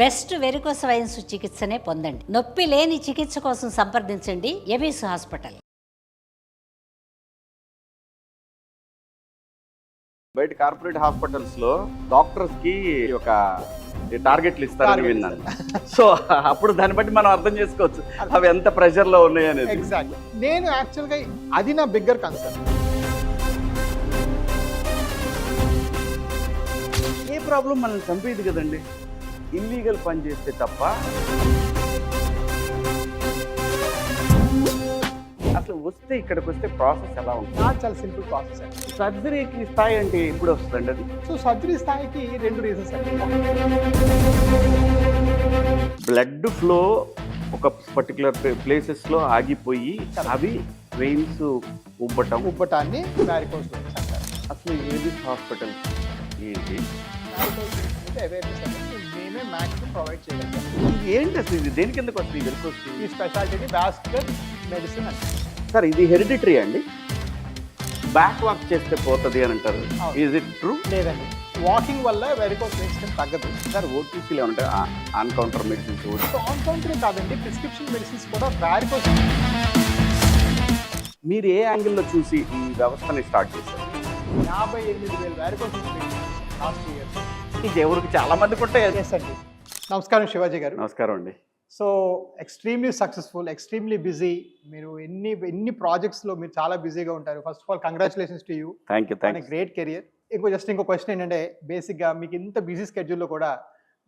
Best varicose veins చికిత్సనే పొందండి. నొప్పి లేని చికిత్స కోసం సంప్రదించండి ఎబిస్ హాస్పిటల్. బయట కార్పొరేట్ హాస్పిటల్స్ లో డాక్టర్స్ కి ఒక టార్గెట్లు ఇస్తారని విన్నాను. సో అప్పుడు దాన్ని బట్టి మనం అర్థం చేసుకోవచ్చు అవి ఎంత ప్రెషర్ లో ఉన్నాయి అనేది. ఎగ్జాక్ట్లీ. నేను యాక్చువల్గా అది నా బిగ్గర్ కన్సర్న్. ఏ ప్రాబ్లం మనల్ని చంపేది కదండి, ఇల్లీగల్ పని చేస్తే తప్ప. అసలు వస్తే ఇక్కడికి వస్తే ప్రాసెస్ ఎలా ఉంటుంది? చాలా సింపుల్ ప్రాసెస్ అండి. సర్జరీకి స్థాయి అంటే ఎప్పుడు వస్తుందండి అది? సో సర్జరీ స్థాయికి 2 రీజన్స్ అండి. బ్లడ్ ఫ్లో ఒక పర్టికులర్ ప్లేసెస్ లో ఆగిపోయి అవి వెయిన్స్ ఉబ్బటాన్ని వారికోస్ వెయిన్స్ అంటారు. అసలు ఏబిస్ హాస్పిటల్ ఏంటి? వారికోస్ వెయిన్స్ మీద అవేర్నెస్ అనేది మేమే మ్యాక్సిమం ప్రొవైడ్ చేయగలిగాం. ఇది ఏంటి అసలు? ఇది దేని కిందకు వస్తుంది? వెరికోస్ ఈ స్పెషాలిటీని వాస్కులర్ మెడిసిన్ అంటారు. సార్ ఇది హెరిడిటరీ అండి? బ్యాక్ వాక్ చేస్తే పోతుంది అని అంటారు. Is it true? లేదండి, వాకింగ్ వల్ల వెరికోస్ వెయిన్స్ తగ్గదు. సార్ ఓటీసీలో ఉంటాయి ఆన్ కౌంటర్ మెడిసిన్స్ కూడా. సో ఆన్ కౌంటరే కాదండి, ప్రిస్క్రిప్షన్ మెడిసిన్స్ కూడా వారికోస్. మీరు ఏ యాంగిల్లో చూసి ఈ వ్యవస్థని స్టార్ట్ చేశారు? 58,000 వారికోస్ లాస్ట్ ఇయర్. ఇది ఎవరికి చాలా మందికి ఉంటాయి. ఎస్ అండి. నమస్కారం శివాజీ గారు. నమస్కారం అండి. So extremely successful, extremely busy. మీరు ఎన్ని ప్రాజెక్ట్స్లో మీరు చాలా బిజీగా ఉంటారు. First of all congratulations to you. Thank you. Great career. ఇంకో క్వశ్చన్ ఏంటంటే, బేసిక్గా మీకు ఇంత బిజీ స్కెడ్యూల్లో కూడా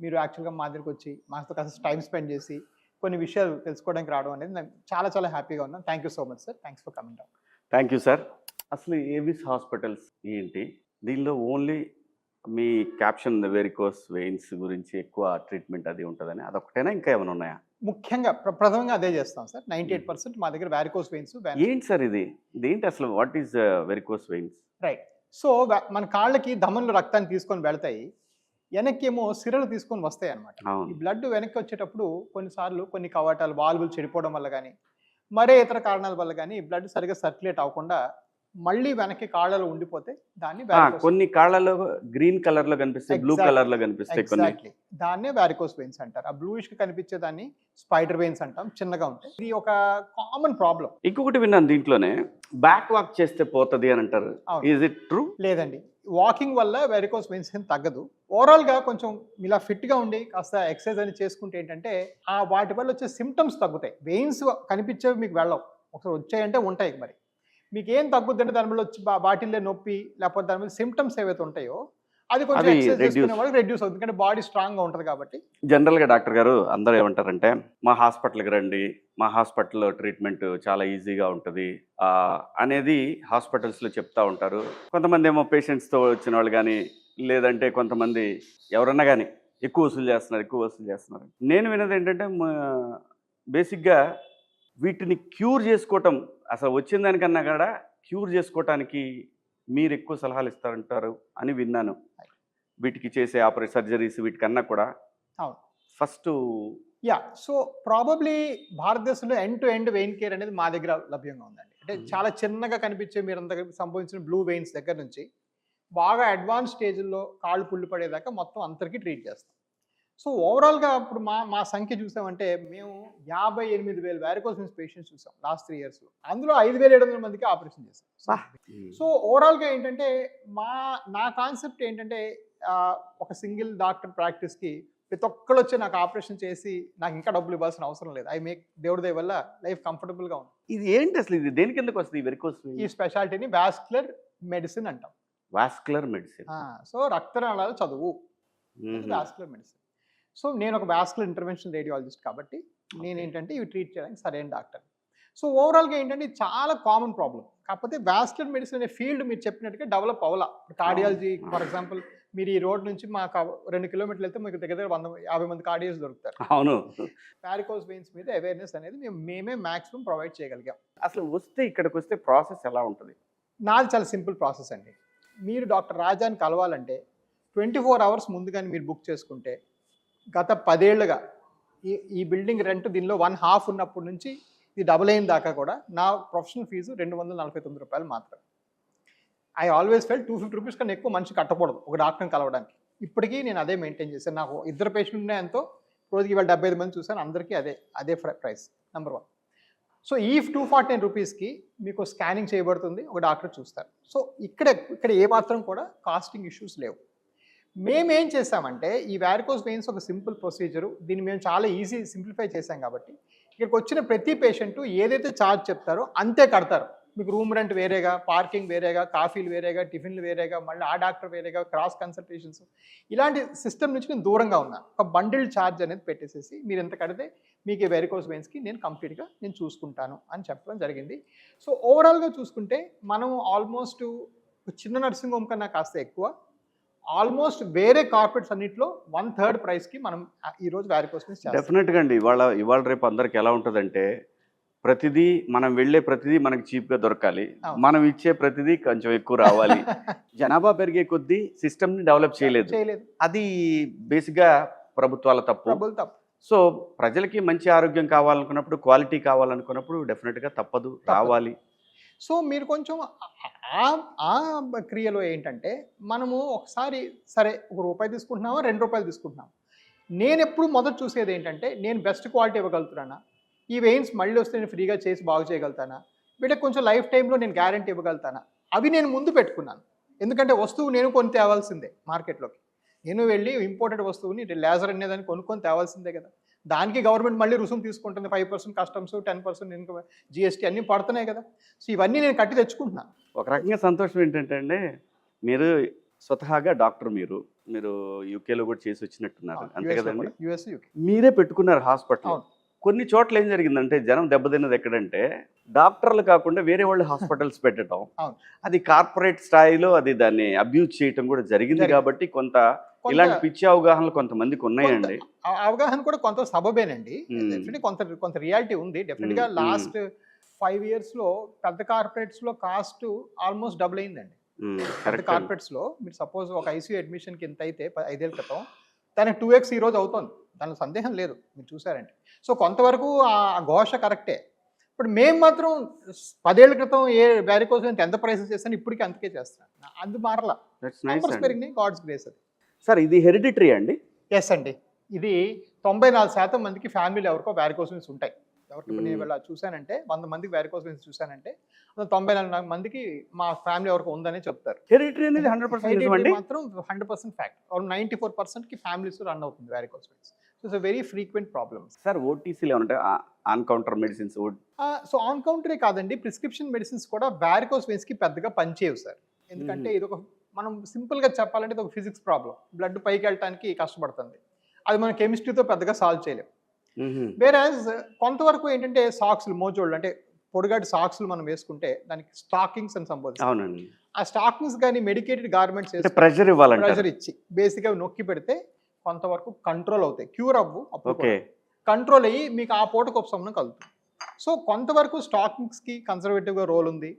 మీరు యాక్చువల్గా మా దగ్గరికి వచ్చి మాతో కాస్త టైం స్పెండ్ చేసి కొన్ని విషయాలు తెలుసుకోవడానికి రావడం అనేది నేను చాలా చాలా హ్యాపీగా ఉన్నాను. Thank you so much sir. Thanks for coming down. Thank you sir. అసలు ఏబిస్ హాస్పిటల్స్ ఏంటి? దీనిలో ఓన్లీ మీ క్యాప్షన్ వెరికోస్ వెయిన్స్ గురించి ఎక్కువ ట్రీట్మెంట్ అది ఉంటుందని అదొకటేనా, ఇంకా ఏమైనా ఉన్నాయా? ముఖ్యంగా ప్రథమంగా అదే చేస్తాం సార్. 98% మా దగ్గర వారికోస్ వెయిన్స్. ఏంటి సార్ ఇది? ఇదేంటి అసలు? What is varicose veins? Right. So మన కాళ్ళకి ధమనులు రక్తాన్ని తీసుకొని వెళ్తాయి, వెనక్కి ఏమో సిరలు తీసుకొని వస్తాయి అనమాట. ఈ బ్లడ్ వెనక్కి వచ్చేటప్పుడు కొన్నిసార్లు కొన్ని కవాటాలు వాల్వులు చెడిపోవడం వల్ల కానీ మరే ఇతర కారణాల వల్ల కానీ బ్లడ్ సరిగ్గా సర్క్యులేట్ అవ్వకుండా మళ్ళీ వెనక్కి కాళ్ళలో ఉండిపోతే దాన్ని కొన్ని కాళ్ళలో గ్రీన్ కలర్ లో కనిపిస్తాయి, బ్లూ కలర్ లో కనిపిస్తాయి కొన్ని. దాన్నే వారికోస్ వెయిన్స్ అంటారు. ఆ బ్లూయిష్ గా కనిపించే దాన్ని స్పైడర్ వెయిన్స్ అంటాం. చిన్నగా ఉంటాయి. ఇది ఒక కామన్ ప్రాబ్లం. ఇంకొకటి విన్నాను దీంట్లోనే, బ్యాక్ వాక్ చేస్తే పోతుంది అని అంటారు. Is it true? లేదండి, వాకింగ్ వల్ల వెరికోస్ వెయిన్స్ ఏం తగ్గదు. ఓవరాల్ గా కొంచెం ఇలా ఫిట్ గా ఉండి కాస్త ఎక్సర్సైజ్ అని చేసుకుంటే ఏంటంటే ఆ వాటి వల్ల వచ్చే సిమ్టమ్స్ తగ్గుతాయి. వెయిన్స్ కనిపించేవి మీకు వెళ్ళవు, ఒకసారి వచ్చాయంటే ఉంటాయి. మరి మీకు ఏం తగ్గుద్దంటే దాని వల్ల వచ్చి బాటిల్లో నొప్పి లేకపోతే దాని మీద సిమ్టమ్స్ ఏవైతే ఉంటాయో అది కొంచెం ఎక్సర్సైజ్ చేసుకునే వాళ్ళకి రెడ్యూస్ అవుతుంది, ఎందుకంటే బాడీ స్ట్రాంగ్ గా ఉంటుంది కాబట్టి. జనరల్ గా డాక్టర్ గారు అందరూ ఏమంటారంటే, మా హాస్పిటల్కి రండి, మా హాస్పిటల్లో ట్రీట్మెంట్ చాలా ఈజీగా ఉంటుంది అనేది హాస్పిటల్స్లో చెప్తా ఉంటారు. కొంతమంది ఏమో పేషెంట్స్తో వచ్చిన వాళ్ళు కానీ, లేదంటే కొంతమంది ఎవరన్నా కానీ ఎక్కువ వసూలు చేస్తున్నారు. నేను విన్నది ఏంటంటే, బేసిక్గా వీటిని క్యూర్ చేసుకోవటం, అసలు వచ్చిన దానికన్నా కూడా క్యూర్ చేసుకోవటానికి మీరు ఎక్కువ సలహాలు ఇస్తారంటారు అని విన్నాను. వీటికి చేసే సర్జరీస్ వీటికన్నా కూడా ఫస్ట్. సో ప్రాబబ్లీ భారతదేశంలో end to end vein care అనేది మా దగ్గర లభ్యంగా ఉందండి. అంటే చాలా చిన్నగా కనిపించే మీరంతా సంభవించిన బ్లూ వెయిన్స్ దగ్గర నుంచి బాగా అడ్వాన్స్ స్టేజ్లో కాళ్ళు పుల్లు పడేదాకా మొత్తం అందరికీ ట్రీట్ చేస్తాం. సో ఓవరాల్గా ఇప్పుడు మా సంఖ్య చూసామంటే మేము 58,000 వారికోస్ వెయిన్స్ పేషెంట్స్ చూసాం లాస్ట్ 3 yearsలో. అందులో 5,700 మందికి ఆపరేషన్ చేస్తాం. సో ఓవరాల్గా ఏంటంటే నా కాన్సెప్ట్ ఏంటంటే, ఒక సింగిల్ డాక్టర్ ప్రాక్టీస్కి ప్రతి ఒక్కరు వచ్చి నాకు ఆపరేషన్ చేసి నాకు ఇంకా డబ్బులు ఇవ్వాల్సిన అవసరం లేదు. దేవుడి దయ వల్ల లైఫ్ కంఫర్టబుల్గా ఉంది. ఇది ఏంటి అసలు? ఇది దేని కిందకు వస్తుంది వెరికోస్? ఈ స్పెషాలిటీని వాస్కులర్ మెడిసిన్ అంటాం. Vascular medicine. సో రక్తనాళాల చదువు వాస్కులర్ మెడిసిన్. సో నేను ఒక వాస్కులర్ ఇంటర్వెన్షన్ రేడియాలజిస్ట్ కాబట్టి నేనేంటంటే ఇవి ట్రీట్ చేయడానికి సరైన డాక్టర్. సో ఓవరాల్గా ఏంటంటే ఇది చాలా కామన్ ప్రాబ్లం. కాకపోతే వాస్కులర్ మెడిసిన్ అనే ఫీల్డ్ మీరు చెప్పినట్టుగా డెవలప్ అవ్వాలా. కార్డియాలజీ ఫర్ ఎగ్జాంపుల్, మీరు ఈ రోడ్ నుంచి మాకు 2 kilometers వెళ్తే మీకు దగ్గర 150 మంది కార్డియాలజీ దొరుకుతారు. అవును. వారికోస్ వెయిన్స్ మీద అవేర్నెస్ అనేది మేమే మ్యాక్సిమం ప్రొవైడ్ చేయగలిగాం. అసలు వస్తే ఇక్కడికి వస్తే ప్రాసెస్ ఎలా ఉంటుంది? నాది చాలా సింపుల్ ప్రాసెస్ అండి. మీరు డాక్టర్ రాజాని కలవాలంటే 24 hours ముందుగానే మీరు బుక్ చేసుకుంటే, గత 10 ఏళ్ళుగా ఈ బిల్డింగ్ రెంట్ దీనిలో 1/2 ఉన్నప్పటి నుంచి ఇది డబుల్ అయిన దాకా కూడా నా ప్రొఫెషనల్ ఫీజు ₹249 మాత్రమే. ఐ ఆల్వేస్ ఫెల్ 250 రూపీస్ కన్నా ఎక్కువ మనిషి కట్టకూడదు ఒక డాక్టర్ని కలవడానికి. ఇప్పటికీ నేను అదే మెయింటైన్ చేశాను. నాకు 2 పేషెంట్ ఉన్నాయంతో రోజుకి ఇవాళ 75 మంది చూసాను, అందరికీ అదే ప్రైస్ నెంబర్ 1. సో ఈ 249 రూపీస్కి మీకు స్కానింగ్ చేయబడుతుంది, ఒక డాక్టర్ చూస్తారు. సో ఇక్కడ ఏమాత్రం కూడా కాస్టింగ్ ఇష్యూస్ లేవు. మేమేం చేసామంటే ఈ వారికోస్ వెయిన్స్ ఒక సింపుల్ ప్రొసీజరు, దీన్ని మేము చాలా సింప్లిఫై చేసాం కాబట్టి ఇక్కడికి వచ్చిన ప్రతి పేషెంట్ ఏదైతే ఛార్జ్ చెప్తారో అంతే కడతారు. మీకు రూమ్ రెంట్ వేరేగా, పార్కింగ్ వేరేగా, కాఫీలు వేరేగా, టిఫిన్లు వేరేగా, మళ్ళీ ఆ డాక్టర్ వేరేగా, క్రాస్ కన్సల్టేషన్స్, ఇలాంటి సిస్టమ్ నుంచి నేను దూరంగా ఉన్నాను. ఒక బండిల్ ఛార్జ్ అనేది పెట్టేసేసి మీరు ఎంత కడితే మీకు ఈ వెరికోస్ వెయిన్స్కి నేను కంప్లీట్గా చూసుకుంటాను అని చెప్పడం జరిగింది. సో ఓవరాల్గా చూసుకుంటే మనం ఆల్మోస్ట్ చిన్న నర్సింగ్ హోమ్ కన్నా కాస్త ఎక్కువ, ఆల్మోస్ట్ వేరే కార్పొరేట్స్ అన్నింటిలో 1/3 ప్రైస్కి మనం ఈరోజు వారికోస్ వెయిన్స్ చేస్తాం. డెఫినెట్గా అండి. ఇవాళ రేపు అందరికి ఎలా ఉంటుందంటే ప్రతిదీ మనం వెళ్ళే ప్రతిదీ మనకి చీప్గా దొరకాలి, మనం ఇచ్చే ప్రతిదీ కొంచెం ఎక్కువ రావాలి. జనాభా పెరిగే కొద్దీ సిస్టమ్ని డెవలప్ చేయలేదు. అది బేసిక్గా ప్రభుత్వాల తప్పు. సో ప్రజలకి మంచి ఆరోగ్యం కావాలనుకున్నప్పుడు, క్వాలిటీ కావాలనుకున్నప్పుడు డెఫినెట్గా తప్పదు, రావాలి. సో మీరు కొంచెం ఆ క్రియలో ఏంటంటే మనము ఒకసారి సరే ₹1 తీసుకుంటున్నామా, ₹2 తీసుకుంటున్నాము, నేను ఎప్పుడు మొదట చూసేది ఏంటంటే నేను బెస్ట్ క్వాలిటీ ఇవ్వగలుగుతున్నానా, ఈ వెయిన్స్ మళ్ళీ వస్తే నేను ఫ్రీగా చేసి బాగు చేయగలుగుతానా, వీటికి కొంచెం లైఫ్ టైంలో నేను గ్యారంటీ ఇవ్వగలుగుతానా, అవి నేను ముందు పెట్టుకున్నాను. ఎందుకంటే వస్తువు నేను కొని తేవాల్సిందే మార్కెట్లోకి. నేను వెళ్ళి ఇంపోర్టెడ్ వస్తువుని లేజర్ అనేదాన్ని కొనుక్కొని తేవాల్సిందే కదా. దానికి గవర్నమెంట్ మళ్ళీ రుసుము తీసుకుంటుంది, 5% కస్టమ్స్, 10% ఇన్కమ్, GST అన్నీ పడుతున్నాయి కదా. సో ఇవన్నీ నేను కట్టి తెచ్చుకుంటున్నాను. ఒక రకంగా సంతోషం ఏంటంటే అండి, మీరు స్వతహాగా డాక్టర్, మీరు యూకేలో కూడా చేసి వచ్చినట్టున్నారు, అంతే కదండి? US, UK మీరే పెట్టుకున్నారు హాస్పిటల్. కొన్ని చోట్ల ఏం జరిగిందంటే జనం దెబ్బతిన్నది ఎక్కడంటే డాక్టర్లు కాకుండా వేరే వాళ్ళు హాస్పిటల్స్ పెట్టడం, అది కార్పొరేట్ స్థాయిలో అది దాన్ని అబ్యూజ్ చేయటం కూడా జరిగింది. కాబట్టి కొంత ఇలాంటి పిచ్చి అవగాహనలు కొంతమందికి ఉన్నాయండి. అవగాహన కూడా కొంత సబబేనండి, కొంత రియాలిటీ ఉంది డెఫినెట్గా. లాస్ట్ 5 yearsలో పెద్ద కార్పొరేట్స్లో కాస్ట్ ఆల్మోస్ట్ డబుల్ అయిందండి. పెద్ద కార్పొరేట్స్లో మీరు సపోజ్ ఒక ICU అడ్మిషన్కి ఎంత అయితే 5 ఏళ్ళ క్రితం, దానికి 2x ఈరోజు అవుతుంది, దానిలో సందేహం లేదు, మీరు చూసారంటే. సో కొంతవరకు ఆ ఘోష కరెక్టే. ఇప్పుడు మేము మాత్రం 10 ఏళ్ల క్రితం వారికోస్ వెయిన్స్ ఎంత ప్రైసెస్ చేస్తాను, ఇప్పటికీ అంతకే చేస్తాను. అది మారలా, పెరిగినాయి, గాడ్స్ గ్రేస్ అది. సార్ ఇది హెరిడిటరీ అండి? ఎస్ అండి. ఇది 94% మందికి ఫ్యామిలీలో ఎవరికో వారికోస్ వెయిన్స్ ఉంటాయి. ఎవరికి నేను ఇలా చూశానంటే 100 మందికి వారికోస్ వెయిన్స్ చూశానంటే 94 మందికి మా ఫ్యామిలీ ఎవరికి ఉందని చెప్తారు. హెరిడిటరీ అనేది 100% మాత్రం 100% ఫ్యాక్ట్. 94%కి ఫ్యామిలీస్ రన్ అవుతుంది varicose veins. So it's very frequent problem. Sir ఓటీసీలో ఉంటాయి on counter medicines? So on కౌంటరే కాదండి, ప్రిస్క్రిప్షన్ మెడిసిన్స్ కూడా వారికోస్ వెయిన్స్కి పెద్దగా పనిచేయవు సార్. ఎందుకంటే ఇది ఒక, మనం సింపుల్గా చెప్పాలంటే ఇది ఒక ఫిజిక్స్ ప్రాబ్లం. బ్లడ్ పైకి వెళ్ళటానికి కష్టపడుతుంది, అది మనం కెమిస్ట్రీతో పెద్దగా సాల్వ్ చేయలేం. వేరాజ్ కొంతవరకు ఏంటంటే సాక్స్లు, మోజోళ్ళు అంటే పొడిగాటి సాక్స్లు మనం వేసుకుంటే దానికి స్టాకింగ్స్ అని సంబోధిస్తాం. అవునండి. ఆ స్టాకింగ్స్ కానీ మెడికేటెడ్ గార్మెంట్స్ ప్రెషర్ ఇవ్వాలంటే, ప్రెషర్ ఇచ్చి బేసిక్గా నొక్కి పెడితే కొంతవరకు కంట్రోల్ అవుతాయి, క్యూర్ అవ్వు, అప్పుడు కంట్రోల్ అయ్యి మీకు ఆ పూటకు ఉపశమనం కలుగుతుంది. సో కొంతవరకు స్టాకింగ్స్కి కన్సర్వేటివ్గా రోల్ ఉంది,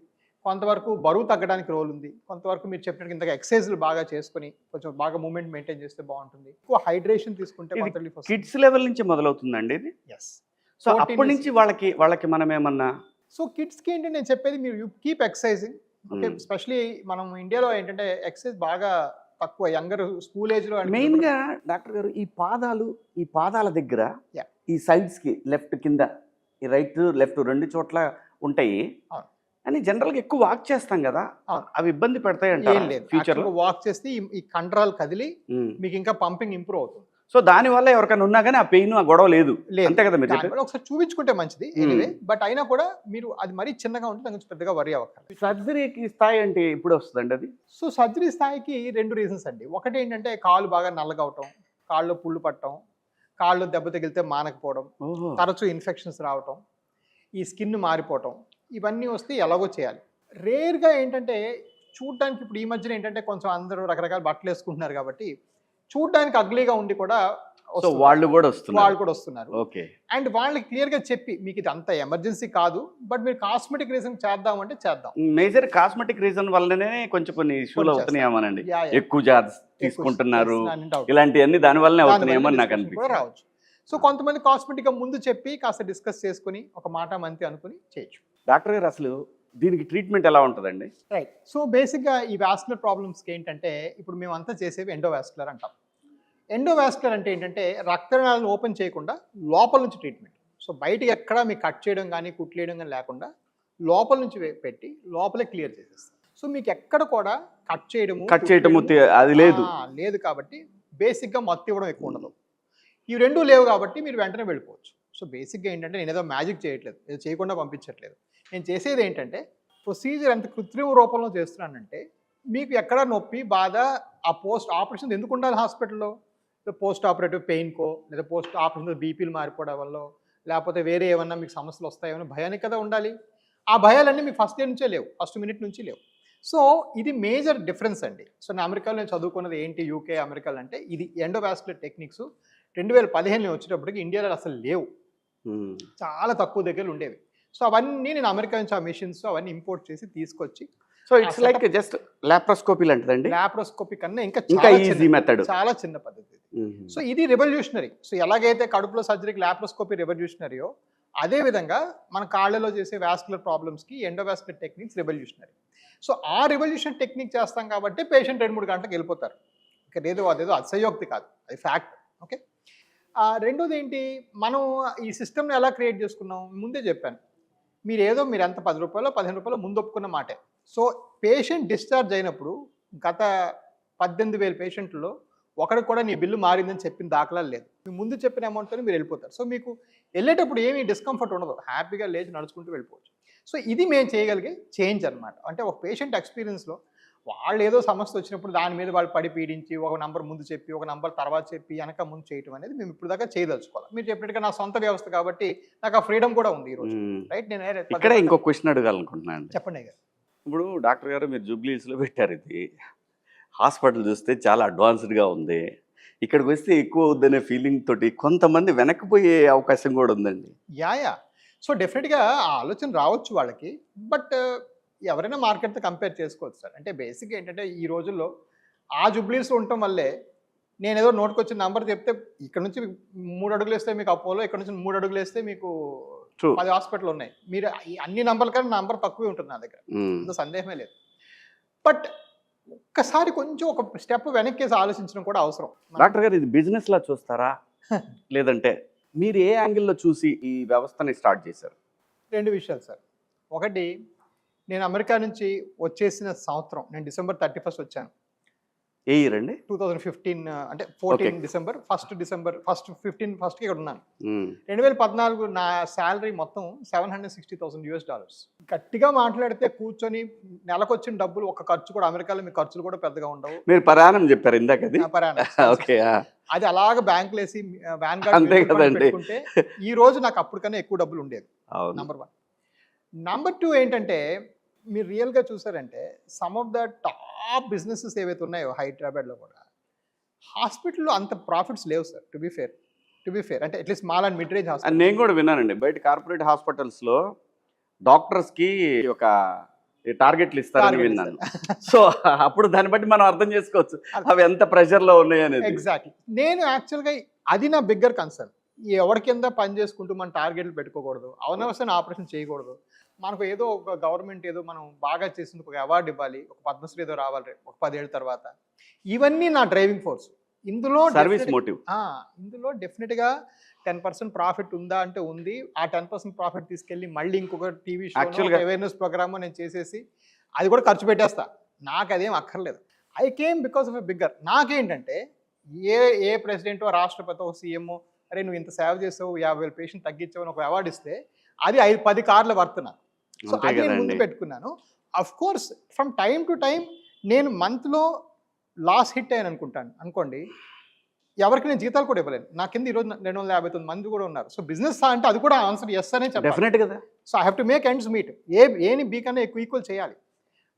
కొంతవరకు బరువు తగ్గడానికి రోల్ ఉంది, కొంతవరకు మీరు చెప్పినట్టు ఇంతగా ఎక్సర్సైజ్లు బాగా చేసుకుని కొంచెం బాగా మూమెంట్ మెయింటైన్ చేస్తే బాగుంటుంది. ఎక్కువ హైడ్రేషన్ తీసుకుంటే కిడ్స్ లెవెల్ నుంచి మొదలవుతుందండి ఇది? ఎస్. సో అప్పటి నుంచి వాళ్ళకి మనం ఏమన్నా, సో కిడ్స్కి ఏంటి నేను చెప్పేది, మీరు you keep exercising. Okay, especially మనం ఇండియాలో ఏంటంటే ఎక్సర్సైజ్ బాగా తక్కువ, యంగర్ స్కూల్ ఏజ్లో. మెయిన్గా డాక్టర్ గారు ఈ పాదాల దగ్గర, ఈ సైడ్స్కి లెఫ్ట్ కింద, ఈ రైట్ లెఫ్ట్ 2 చోట్ల ఉంటాయి అని జనరల్గా ఎక్కువ వాక్ చేస్తాం కదా, అవి ఇబ్బంది పెడతాయంట ఫ్యూచర్లో? వాక్ చేస్తే ఈ కండరాలు కదిలి మీకు ఇంకా పంపింగ్ ఇంప్రూవ్ అవుతుంది. సో దానివల్ల ఎవరికైనా ఉన్నా కానీ ఆ పెయిన్, ఆ గొడవ లేదు, అంతే కదా? మీరు ఒకసారి చూపించుకుంటే మంచిది. బట్ అయినా కూడా మీరు అది మరీ చిన్నగా ఉంటే దాని గురించి పెద్దగా వరి అవ్వకండి. సర్జరీకి స్థాయి అంటే ఇప్పుడు వస్తుందండి అది? సో సర్జరీ స్థాయికి 2 రీజన్స్ అండి. ఒకటి ఏంటంటే కాళ్ళు బాగా నల్లగా అవటం, కాళ్ళు పుళ్ళు పట్టడం, కాళ్ళు దెబ్బ తగిలితే మానకపోవడం, తరచూ ఇన్ఫెక్షన్స్ రావటం, ఈ స్కిన్ మారిపోవటం, ఇవన్నీ వస్తే ఎలాగో చేయాలి. రేర్గా ఏంటంటే చూడడానికి ఇప్పుడు ఈ మధ్యన ఏంటంటే కొంచెం అందరూ రకరకాల బట్టలు వేసుకుంటున్నారు కాబట్టి చూడడానికి అగ్లీగా ఉండి కూడా వాళ్ళు కూడా వస్తున్నారు. అండ్ వాళ్ళకి క్లియర్గా చెప్పి మీకు ఇది అంత ఎమర్జెన్సీ కాదు, బట్ మీరు కాస్మెటిక్ రీజన్ చేద్దామంటే చేద్దాం. మేజర్ కాస్మెటిక్ రీజన్ వల్లనే కొంచెం కొన్ని ఇష్యూలు అవుతున్నాయేమోనండి, ఎక్కువ జాబ్స్ తీసుకుంటున్నారు, ఇలాంటివన్నీ దాని వల్లనే అవుతున్నాయేమో నాకు అనిపిస్తుంది. రావచ్చు. సో కొంతమంది కాస్మెటిక్గా ముందు చెప్పి కాస్త డిస్కస్ చేసుకుని ఒక మాట మంతి అనుకుని చేయొచ్చు. డాక్టర్ గారు అసలు దీనికి ట్రీట్మెంట్ ఎలా ఉంటుందండి? రైట్. సో బేసిక్గా ఈ వాస్కులర్ ప్రాబ్లమ్స్కి ఏంటంటే ఇప్పుడు మేము అంతా చేసేవి ఎండోవాస్కులర్ అంటాం. ఎండోవాస్కులర్ అంటే ఏంటంటే రక్తనాళాలను ఓపెన్ చేయకుండా లోపల నుంచి ట్రీట్మెంట్. సో బయటికి ఎక్కడ మీకు కట్ చేయడం కానీ కుట్లేయడం కానీ లేకుండా లోపల నుంచి పెట్టి లోపలే క్లియర్ చేసేస్తారు. సో మీకు ఎక్కడ కూడా కట్ చేయడము అది లేదు లేదు కాబట్టి బేసిక్గా మత్తు ఇవ్వడం ఎక్కువ ఉండదు. ఇవి రెండూ లేవు కాబట్టి మీరు వెంటనే వెళ్ళిపోవచ్చు. సో బేసిక్గా ఏంటంటే నేను ఏదో మ్యాజిక్ చేయట్లేదు, ఏదో చేయకుండా పంపించట్లేదు. నేను చేసేది ఏంటంటే ప్రొసీజర్ ఎంత కృత్రిమ రూపంలో చేస్తున్నానంటే మీకు ఎక్కడ నొప్పి బాధ ఆ పోస్ట్ ఆపరేషన్ ఎందుకు ఉండాలి హాస్పిటల్లో? పోస్ట్ ఆపరేటివ్ పెయిన్కో లేదా పోస్ట్ ఆపరేషన్ బీపీలు మారిపోవడం వల్ల లేకపోతే వేరే ఏమన్నా మీకు సమస్యలు వస్తాయేమో భయానికి కదా ఉండాలి. ఆ భయాలన్నీ మీకు ఫస్ట్ డే నుంచే లేవు, ఫస్ట్ మినిట్ నుంచి లేవు. సో ఇది మేజర్ డిఫరెన్స్ అండి. సో నేను అమెరికాలో నేను చదువుకున్నది ఏంటి యూకే అమెరికాలో అంటే ఇది ఎండోవాస్కులర్ టెక్నిక్స్ 2015 వచ్చేటప్పటికి ఇండియాలో అసలు లేవు, చాలా తక్కువ దగ్గర ఉండేవి. సో అవన్నీ నేను అమెరికా నుంచి ఆ మిషన్స్ అవన్నీ ఇంపోర్ట్ చేసి తీసుకొచ్చి so it's like just laparoscopy లాంటిదండి. లాప్రోస్కోపీ కన్నా ఇంకా ఈజీ మెథడ్, చాలా చిన్న పద్ధతి. సో ఇది రెవల్యూషనరీ. సో ఎలాగైతే కడుపులో సర్జరీకి లాప్రోస్కోపీ రెవల్యూషనరీయో అదే విధంగా మన కాళ్ళలో చేసే వాస్కులర్ ప్రాబ్లమ్స్కి ఎండోవాస్కులర్ టెక్నిక్స్ రెవల్యూషనరీ. సో ఆ రెవల్యూషన్ టెక్నిక్ చేస్తాం కాబట్టి పేషెంట్ 2-3 గంటలకు వెళ్ళిపోతారు. అదేదో అతిశయోక్తి కాదు, అది ఫ్యాక్ట్. ఓకే, రెండోది ఏంటి, మనం ఈ సిస్టమ్ని ఎలా క్రియేట్ చేసుకున్నాం ముందే చెప్పాను. మీరు ఎంత 10 రూపాయలు 15 రూపాయలు ముందు ఒప్పుకున్న మాటే. సో పేషెంట్ డిశ్చార్జ్ అయినప్పుడు గత 18,000 పేషెంట్లో ఒకరికి కూడా నీ బిల్లు మారిందని చెప్పిన దాఖలాలు లేదు. మీరు ముందు చెప్పిన అమౌంట్తో మీరు వెళ్ళిపోతారు. సో మీకు వెళ్ళేటప్పుడు ఏమీ డిస్కంఫర్ట్ ఉండదు, హ్యాపీగా లేచి నడుచుకుంటూ వెళ్ళిపోవచ్చు. సో ఇది మేము చేయగలిగే చేంజ్ అనమాట. అంటే ఒక పేషెంట్ ఎక్స్పీరియన్స్లో వాళ్ళు ఏదో సమస్య వచ్చినప్పుడు దాని మీద వాళ్ళు పడి పీడించి ఒక నంబర్ ముందు చెప్పి ఒక నంబర్ తర్వాత చెప్పి వెనక ముందు చేయటం అనేది మేము ఇప్పుడు దాకా చేయదలుచుకోవాలి. మీరు చెప్పినట్టుగా నా సొంత వ్యవస్థ కాబట్టి నాకు ఆ ఫ్రీడమ్ కూడా ఉంది ఈరోజు. రైట్, నేను ఇక్కడ ఇంకో క్వశ్చన్ అడగాలనుకుంటున్నాను. చెప్పండి గారు. ఇప్పుడు డాక్టర్ గారు మీరు జూబ్లీస్లో పెట్టారు, ఇది హాస్పిటల్ చూస్తే చాలా అడ్వాన్స్డ్గా ఉంది, ఇక్కడికి వస్తే ఎక్కువ అవుద్దనే ఫీలింగ్ తోటి కొంతమంది వెనక్కిపోయే అవకాశం కూడా ఉందండి. యా సో డెఫినెట్గా ఆ ఆలోచన రావచ్చు వాళ్ళకి, బట్ ఎవరైనా మార్కెట్తో కంపేర్ చేసుకోవచ్చు సార్. అంటే బేసిక్గా ఏంటంటే ఈ రోజుల్లో ఆ జూబ్లీస్లో ఉండటం వల్లే నేను ఏదో నోటుకొచ్చిన నెంబర్ చెప్తే ఇక్కడ నుంచి 3 అడుగులు వేస్తే మీకు అపోలో, ఇక్కడ నుంచి 3 అడుగులు వేస్తే మీకు 10 హాస్పిటల్ ఉన్నాయి. మీరు అన్ని నంబర్ల కన్నా నంబర్ తక్కువే ఉంటుంది నా దగ్గర, అంత సందేహమే లేదు. బట్ ఒక్కసారి కొంచెం ఒక స్టెప్ వెనక్కేసి ఆలోచించడం కూడా అవసరం. డాక్టర్ గారు ఇది బిజినెస్ లా చూస్తారా లేదంటే మీరు ఏ యాంగిల్లో చూసి ఈ వ్యవస్థని స్టార్ట్ చేశారు? 2 విషయాలు సార్. ఒకటి, నేను అమెరికా నుంచి వచ్చేసిన సంవత్సరం నేను December 31 వచ్చాను. ఏ ఇయర్ అండి? 2015, అంటే 14 December, 1 December, 1 ఇక్కడ ఉన్నాను. 2014 నా శాలరీ మొత్తం $760,000. గట్టిగా మాట్లాడితే కూర్చొని నెలకొచ్చిన డబ్బులు ఒక ఖర్చు కూడా అమెరికాలో మీ ఖర్చులు కూడా పెద్దగా ఉండవు. మీరు పరాణం చెప్పారు ఇందాక, అది అలాగ బ్యాంకులు వేసి పెట్టుకుంటే ఈ రోజు నాకు అప్పటికన్నా ఎక్కువ డబ్బులు ఉండేది. నంబర్ 1. నంబర్ 2 ఏంటంటే మీరు రియల్గా చూసారంటే some of the top businesses ఏవైతే ఉన్నాయో హైదరాబాద్లో కూడా హాస్పిటల్లో అంత ప్రాఫిట్స్ లేవు సార్. టు బి ఫేర్ అంటే at least small and mid range hospital. నేను కూడా విన్నానండి, బయట కార్పొరేట్ హాస్పిటల్స్లో డాక్టర్స్కి ఒక టార్గెట్లు ఇస్తారని విన్నాను. సో అప్పుడు దాన్ని బట్టి మనం అర్థం చేసుకోవచ్చు అవి ఎంత ప్రెషర్లో ఉన్నాయి అనేది. ఎగ్జాక్ట్లీ. నేను యాక్చువల్గా అది నా బిగ్గర్ కన్సర్న్. ఎవరి కింద పని చేసుకుంటూ మనం టార్గెట్లు పెట్టుకోకూడదు, అనవసరమైన ఆపరేషన్ చేయకూడదు. మనకు ఏదో ఒక గవర్నమెంట్ ఏదో మనం బాగా చేసినందుకు ఒక అవార్డు ఇవ్వాలి, ఒక పద్మశ్రీ ఏదో రావాలి ఒక 10 ఏళ్ళ తర్వాత. ఇవన్నీ నా డ్రైవింగ్ ఫోర్స్. ఇందులో సర్వీస్ మోటివ్. ఇందులో డెఫినెట్గా 10% ప్రాఫిట్ ఉందా అంటే ఉంది. ఆ 10% ప్రాఫిట్ తీసుకెళ్ళి మళ్ళీ ఇంకొక టీవీ షో అవేర్నెస్ ప్రోగ్రామ్ నేను చేసేసి అది కూడా ఖర్చు పెట్టేస్తా. నాకు అదేం అక్కర్లేదు. I came because of a bigger. నాకేంటంటే ఏ ప్రెసిడెంటో రాష్ట్రపతి సీఎంఓ అరే నువ్వు ఇంత సేవ చేసావు 50,000 పేషెంట్ తగ్గించావు ఒక అవార్డు ఇస్తే అది 10 కార్లు వర్తున్నా. సో అది నేను ముందు పెట్టుకున్నాను. Of course from time to time నేను మంత్లో లాస్ హిట్ అయ్యాను అనుకోండి, ఎవరికి నేను జీతాలు కూడా ఇవ్వలేను. నా కింద ఈరోజు 259 మంది కూడా ఉన్నారు. సో బిజినెస్ అంటే అది కూడా ఆన్సర్ ఎస్ అనే చెప్పాలి కదా. So I have to make ends meet. ఏని బీ కన్నా ఈక్వల్ చేయాలి.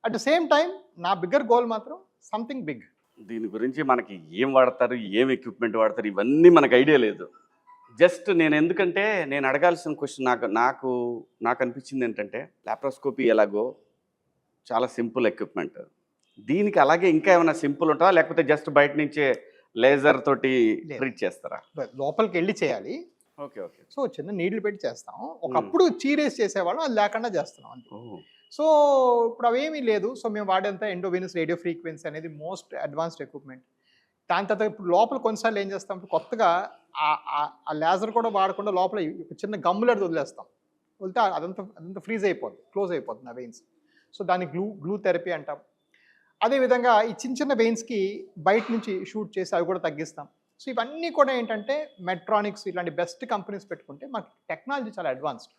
అట్ ద సేమ్ టైం నా బిగ్గర్ గోల్ మాత్రం సంథింగ్ బిగ్. దీని గురించి మనకి ఏం వాడతారు, ఏం ఎక్విప్మెంట్ వాడతారు, ఇవన్నీ మనకు ఐడియా లేదు. జస్ట్ ఎందుకంటే నేను అడగాల్సిన క్వశ్చన్ నాకు అనిపించింది ఏంటంటే లాప్రోస్కోపీ ఎలాగో చాలా సింపుల్ ఎక్విప్మెంట్, దీనికి అలాగే ఇంకా ఏమైనా సింపుల్ ఉంటుందా లేకపోతే జస్ట్ బయట నుంచే లేజర్ తోటి ట్రీట్ చేస్తారా? లోపలికి వెళ్ళి చేయాలి. ఓకే. సో చిన్న నీళ్లు పెట్టి చేస్తాం. ఒకప్పుడు చీరేసి చేసేవాళ్ళం, అది లేకుండా చేస్తున్నాం అంతే. సో ఇప్పుడు అవేమీ లేదు. సో మేము వాడేంత ఎండోవెనస్ రేడియో ఫ్రీక్వెన్సీ అనేది మోస్ట్ అడ్వాన్స్డ్ ఎక్విప్మెంట్. దాని తర్వాత ఇప్పుడు లోపల కొన్నిసార్లు ఏం చేస్తాం, ఇప్పుడు కొత్తగా ఆ లేజర్ కూడా వాడకుండా లోపల ఒక చిన్న గమ్ములాంటి వదిలేస్తాం. వదిలితే అదంతా ఫ్రీజ్ అయిపోద్ది, క్లోజ్ అయిపోతుంది ఆ వెయిన్స్. సో దాన్ని గ్లూ థెరపీ అంటాం. అదేవిధంగా ఈ చిన్న వెయిన్స్కి బయట నుంచి షూట్ చేసి అవి కూడా తగ్గిస్తాం. సో ఇవన్నీ కూడా ఏంటంటే మెట్రానిక్స్ ఇలాంటి బెస్ట్ కంపెనీస్ పెట్టుకుంటే మనకి టెక్నాలజీ చాలా అడ్వాన్స్డ్.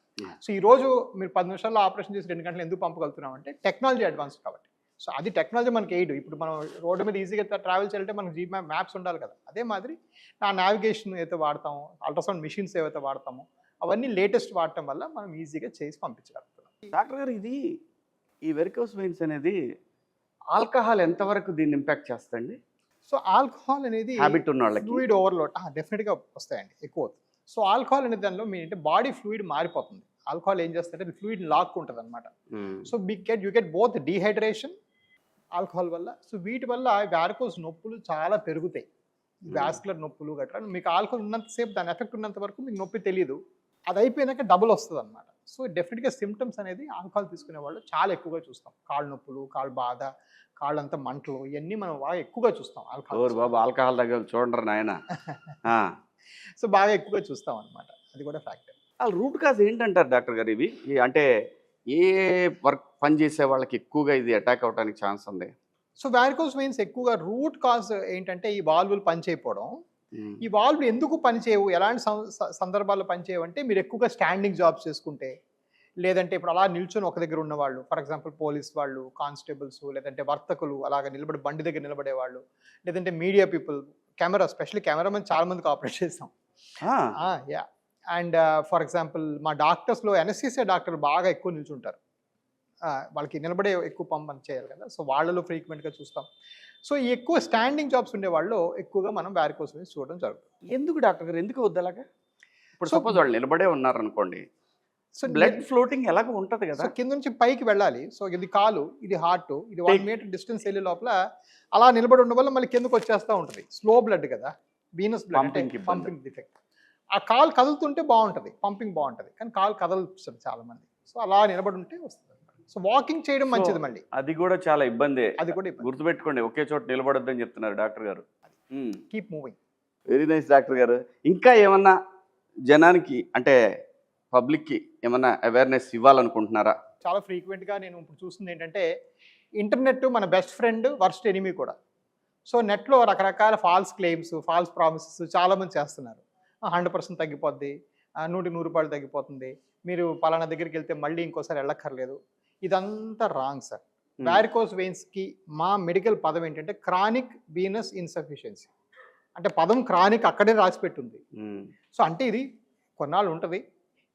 సో ఈరోజు మీరు 10 నిమిషాల్లో ఆపరేషన్ చేసి 2 గంటలు ఎందుకు పంపగలుగుతున్నాం అంటే టెక్నాలజీ అడ్వాన్స్డ్ కాబట్టి. సో అది టెక్నాలజీ మనకి ఎయిడ్. ఇప్పుడు మనం రోడ్డు మీద ఈజీగా ట్రావెల్ చేయాలంటే మనకి జీపీ మ్యాప్స్ ఉండాలి కదా. అదే మాదిరి నా నావిగేషన్ ఏదైతే వాడతామో, అల్ట్రాసౌండ్ మిషన్స్ ఏవైతే వాడతామో అవన్నీ లేటెస్ట్ వాడటం వల్ల మనం ఈజీగా చేసి పంపించగలుగుతున్నాం. డాక్టర్ గారు, ఈ వెరికోస్ వెయిన్స్ అనేది ఆల్కహాల్ ఎంతవరకు దీన్ని ఇంపాక్ట్ చేస్తండి? సో ఆల్కహాల్ అనేది హ్యాబిట్ ఉన్న వాళ్ళకి ఫ్లూయిడ్ ఓవర్లోడ్ డెఫినెట్గా వస్తాయండి, ఎక్కువ. సో ఆల్కహాల్ అనే దానిలో మీ అంటే బాడీ ఫ్లూయిడ్ మారిపోతుంది. ఆల్కహాల్ ఏం చేస్తుంటే ఫ్లూయిడ్ లాక్కుంటుంది అనమాట. So you get both dehydration alcohol వల్ల. సో వీటి వల్ల వ్యారికోస్ నొప్పులు చాలా పెరుగుతాయి, వాస్కులర్ నొప్పులు గట్రా. మీకు ఆల్కహాల్ ఉన్నంతసేపు దాని ఎఫెక్ట్ ఉన్నంత వరకు మీకు నొప్పి తెలియదు, అది అయిపోయినాక డబుల్ వస్తుంది అనమాట. సో డెఫినెట్గా సిమ్టమ్స్ అనేది ఆల్కహాల్ తీసుకునే వాళ్ళు చాలా ఎక్కువగా చూస్తాం. కాళ్ళు నొప్పులు, కాళ్ళు బాధ, కాళ్ళంతా మంటలు, ఇవన్నీ మనం బాగా ఎక్కువగా చూస్తాం ఆల్కహాల్. బాబు ఆల్కహాల్ దగ్గర చూడరు నాయన. సో బాగా ఎక్కువగా చూస్తాం అనమాట, అది కూడా ఫ్యాక్టర్. రూట్ కాజ్ ఏంటంటారు డాక్టర్ గారు? ఇవి అంటే ఏ వర్క్ పని చేసే వాళ్ళకి ఎక్కువగా ఇది అటాక్ అవడానికి ఛాన్స్ ఉంది? సో వారికోస్ వెయిన్స్ ఎక్కువగా రూట్ కాజ్ ఏంటంటే ఈ వాల్వులు పనిచేయకపోవడం. ఈ వాల్వులు ఎందుకు పనిచేయవు, ఎలాంటి సందర్భాల్లో పనిచేయవు అంటే మీరు ఎక్కువగా స్టాండింగ్ జాబ్స్ చేసుకుంటే, లేదంటే ఇప్పుడు అలా నిల్చొని ఒక దగ్గర ఉన్నవాళ్ళు, ఫర్ ఎగ్జాంపుల్ పోలీస్ వాళ్ళు, కానిస్టేబుల్స్, లేదంటే వర్తకులు అలాగ నిలబడి బండి దగ్గర నిలబడేవాళ్ళు, లేదంటే media people, camera, specially cameraman చాలా మందికి ఆపరేట్ చేస్తాం. యా. అండ్ ఫర్ ఎగ్జాంపుల్ మా డాక్టర్స్లో ఎనస్థీసియా డాక్టర్లు బాగా ఎక్కువ నిల్చుంటారు, వాళ్ళకి నిలబడే ఎక్కువ పంపని చేయాలి కదా. సో వాళ్ళలో ఫ్రీక్వెంట్గా చూస్తాం. సో ఈ ఎక్కువ స్టాండింగ్ జాబ్స్ ఉండే వాళ్ళు ఎక్కువగా మనం వారికోస్ వెయిన్స్ చూడడం జరుగుతుంది. ఎందుకు డాక్టర్ గారు, ఎందుకు వద్దలాగా? ఇప్పుడు సపోజ్ వాళ్ళు నిలబడే ఉన్నారు అనుకోండి, సో బ్లడ్ ఫ్లోటింగ్ ఎలాగో ఉంటుంది కదా, కింద నుంచి పైకి వెళ్ళాలి. సో ఇది కాలు, ఇది హార్ట్, ఇది 1 మీటర్ డిస్టెన్స్ వెళ్ళే లోపల అలా నిలబడి ఉండడం వల్ల మళ్ళీ కిందకు వచ్చేస్తూ ఉంటుంది. స్లో బ్లడ్ కదా, వీనస్ బ్లడ్, పంపింగ్ డిఫెక్ట్. ఆ కాలు కదులుతుంటే బాగుంటుంది, పంపింగ్ బాగుంటుంది, కానీ కాలు కదలుతుంది చాలా మంది. సో అలా నిలబడి ఉంటే వస్తుంది. సో వాకింగ్ చేయడం మంచిది. మళ్ళీ అది కూడా చాలా ఇబ్బంది, అది కూడా గుర్తుపెట్టుకోండి. ఒకే చోట నిలబడొద్దని చెప్తున్నారు డాక్టర్ గారు. Keep moving. Very nice doctor గారు. ఇంకా ఏమన్నా జనానికి అంటే పబ్లిక్కి ఏమన్నా అవేర్నెస్ ఇవ్వాలనుకుంటున్నారా? చాలా ఫ్రీక్వెంట్గా నేను ఇప్పుడు చూస్తుంది ఏంటంటే ఇంటర్నెట్ మన బెస్ట్ ఫ్రెండ్, వర్స్ట్ ఎనిమీ కూడా. సో నెట్లో రకరకాల ఫాల్స్ క్లెయిమ్స్, ఫాల్స్ ప్రామిసెస్ చాలామంది చేస్తున్నారు. 100% తగ్గిపోద్ది, 100 రూపాయలు తగ్గిపోతుంది, మీరు పలానా దగ్గరికి వెళ్తే మళ్ళీ ఇంకోసారి వెళ్ళక్కర్లేదు. ఇదంతా రాంగ్ సార్. వారికోస్ వెయిన్స్కి మా మెడికల్ పదం ఏంటంటే క్రానిక్ వీనస్ ఇన్సఫిషియన్సీ. అంటే పదం క్రానిక్ అక్కడే రాసిపెట్టుంది. సో అంటే ఇది కొన్నాళ్ళు ఉంటుంది,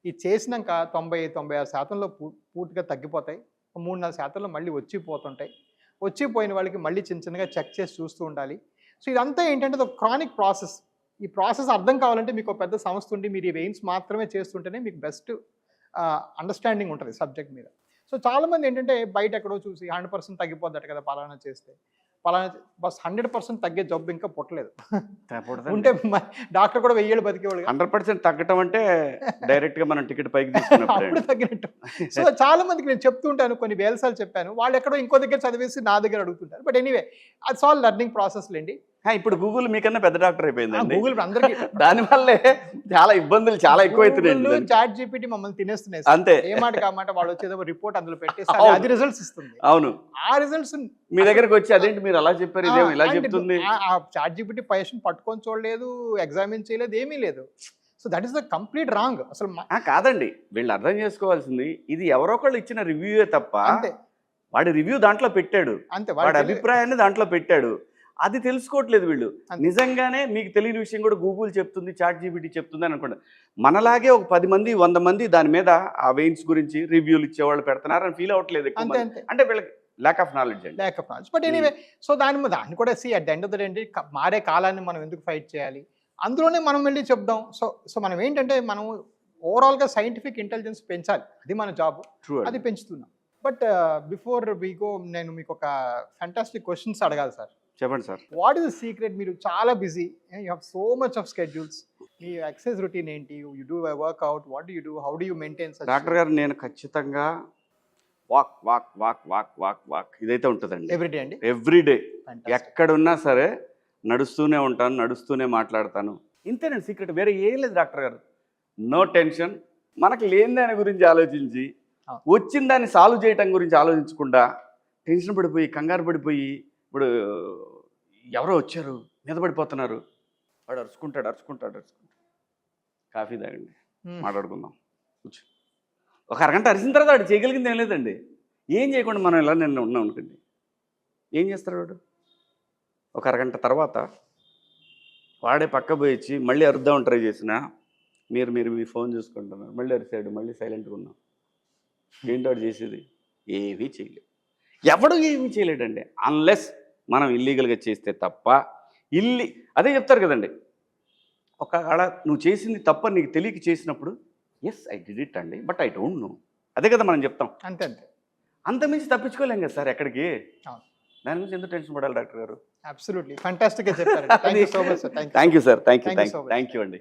ఇది చేసినాక 90-96% పూర్తిగా తగ్గిపోతాయి. 3-4% మళ్ళీ వచ్చిపోతుంటాయి. వచ్చిపోయిన వాళ్ళకి మళ్ళీ చిన్నగా చెక్ చేసి చూస్తూ ఉండాలి. సో ఇదంతా ఏంటంటే ఒక క్రానిక్ ప్రాసెస్. ఈ ప్రాసెస్ అర్థం కావాలంటే మీకు ఒక పెద్ద సంస్థ ఉండి మీరు ఈ వెయిన్స్ మాత్రమే చేస్తుంటేనే మీకు బెస్ట్ అండర్స్టాండింగ్ ఉంటుంది సబ్జెక్ట్ మీద. సో చాలామంది ఏంటంటే బయట ఎక్కడో చూసి 100% తగ్గిపోద్దట కదా పలానా చేస్తే, పలానా బస్ 100% తగ్గే జబ్బు ఇంకా పుట్టలేదు. ఉంటే డాక్టర్ కూడా 1000 ఏళ్ళు బతికేవాళ్ళు. 100% తగ్గటం అంటే డైరెక్ట్ గా మనం టికెట్ పైకి తీసుకున్నప్పుడు అప్పుడు తగ్గినట్టు. సో చాలా మందికి నేను చెప్తూ ఉంటాను, కొన్ని వేల సార్లు చెప్పాను, వాళ్ళు ఎక్కడో ఇంకో దగ్గర చదివేసి నా దగ్గర అడుగుతుంటారు. బట్ ఎనీవే అది ఆల్ లెర్నింగ్ ప్రాసెస్ లేండి. ఇప్పుడు గూగుల్ మీకన్నా పెద్ద డాక్టర్ అయిపోయిందండి. గూగుల్ అందరికీ దానివల్లే చాలా ఇబ్బందులు చాలా ఎక్కువైతున్నాయి. చాట్ జీపీటీ మమ్మల్ని తినేస్తున్నాయి అంతే. ఏ మాట కామాట వాళ్ళు వచ్చేదో రిపోర్ట్ అందులో పెట్టేసి అది రిజల్ట్స్ ఇస్తుంది. అవును, ఆ రిజల్ట్స్ మీ దగ్గరకు వచ్చి అదేంటి మీరు అలా చెప్పారు, ఇదేమో ఇలా చెప్తుంది. ఆ చాట్ జీపీటీ పేషెంట్ పట్టుకొని చూడలేదు, ఎగ్జామిన్ చేయలేదు, ఏమీ లేదు. So that is the complete wrong. అసలు కాదండి, వీళ్ళు అర్థం చేసుకోవాల్సింది ఇది ఎవరో ఒకళ్ళు ఇచ్చిన రివ్యూయే తప్ప, అంతే. వాడి రివ్యూ దాంట్లో పెట్టాడు, అంతే, వాడి అభిప్రాయాన్ని దాంట్లో పెట్టాడు, అది తెలుసుకోవట్లేదు వీళ్ళు. నిజంగానే మీకు తెలియని విషయం కూడా గూగుల్ చెప్తుంది, చాట్ జీపీటీ చెప్తుంది అని అనుకోండి. మనలాగే ఒక 10 మంది 100 మంది దాని మీద ఆ వెయిన్స్ గురించి రివ్యూలు ఇచ్చేవాళ్ళు పెడుతున్నారు అని ఫీల్ అవ్వట్లేదు. అంటే వీళ్ళకి ల్యాక్ ఆఫ్ నాలెడ్జ్ అండి, lack of knowledge. But anyway, so దాన్ని కూడా at the end of the day మారే కాలాన్ని మనం ఎందుకు ఫైట్ చేయాలి, అందులోనే మనం వెళ్ళి చెప్దాం. సో మనం ఏంటంటే మనం ఓవరాల్గా సైంటిఫిక్ ఇంటెలిజెన్స్ పెంచాలి, అది మన జాబ్, అది పెంచుతున్నాం. బట్ బిఫోర్ వి గో నేను మీకు ఒక ఫ్యాంటాస్టిక్ క్వశ్చన్స్ అడగాలి సార్. చెప్పండి sir. What is the secret? మీరు చాలా busy, you have so much of schedules, మీ ఎక్సర్సైజ్ రొటీన్ ఏంటి? You do workout, what do you do, how do you maintain? Doctor గారు నేను ఖచ్చితంగా walk walk walk walk walk walk ఇదైతే ఉంటుందండి everyday అండి. ఎవ్రీడే ఎక్కడున్నా సరే నడుస్తూనే ఉంటాను, నడుస్తూనే మాట్లాడతాను. ఇంతేనండి సీక్రెట్, వేరే ఏం లేదు డాక్టర్ గారు. No tension. మనకు లేని దాని గురించి ఆలోచించి వచ్చిన దాన్ని సాల్వ్ చేయటం గురించి ఆలోచించకుండా టెన్షన్ పడిపోయి కంగారు పడిపోయి, ఇప్పుడు ఎవరో వచ్చారు మీద పడిపోతున్నారు, వాడు అరుచుకుంటాడు. కాఫీ తాగండి, మాట్లాడుకుందాం కూర్చో. ఒక అరగంట అరిసిన తర్వాత వాడు చేయగలిగింది ఏం లేదండి. ఏం చేయకుండా మనం ఇలా నిన్న ఉన్నాం అనుకోండి, ఏం చేస్తాడు వాడు? ఒక అరగంట తర్వాత వాడే పక్క పోయి వచ్చి మళ్ళీ అరుద్దామని ట్రై చేసినా మీరు మీ ఫోన్ చూసుకుంటున్నారు, మళ్ళీ అరిసాడు, మళ్ళీ సైలెంట్గా ఉన్నాం. ఏంటి వాడు చేసేది? ఏమీ చేయలేదు. ఎవడు ఏమీ చేయలేడండి, అన్లెస్ మనం ఇల్లీగల్గా చేస్తే తప్ప. అదే చెప్తారు కదండి, ఒకవేళ నువ్వు చేసింది తప్ప నీకు తెలియక చేసినప్పుడు ఎస్ ఐ డిడ్ ఇట్ అండి, బట్ ఐ డోంట్ నో. అదే కదా మనం చెప్తాం. అంతే అంతమించి తప్పించుకోలేం కదా సార్ ఎక్కడికి. దాని గురించి ఎందుకు టెన్షన్ పడాలి డాక్టర్ గారు? అబ్సల్యూట్లీ ఫ్యాంటాస్టిక్ గా చెప్పారు. Thank you so much sir. Thank you sir. Thank you అండి.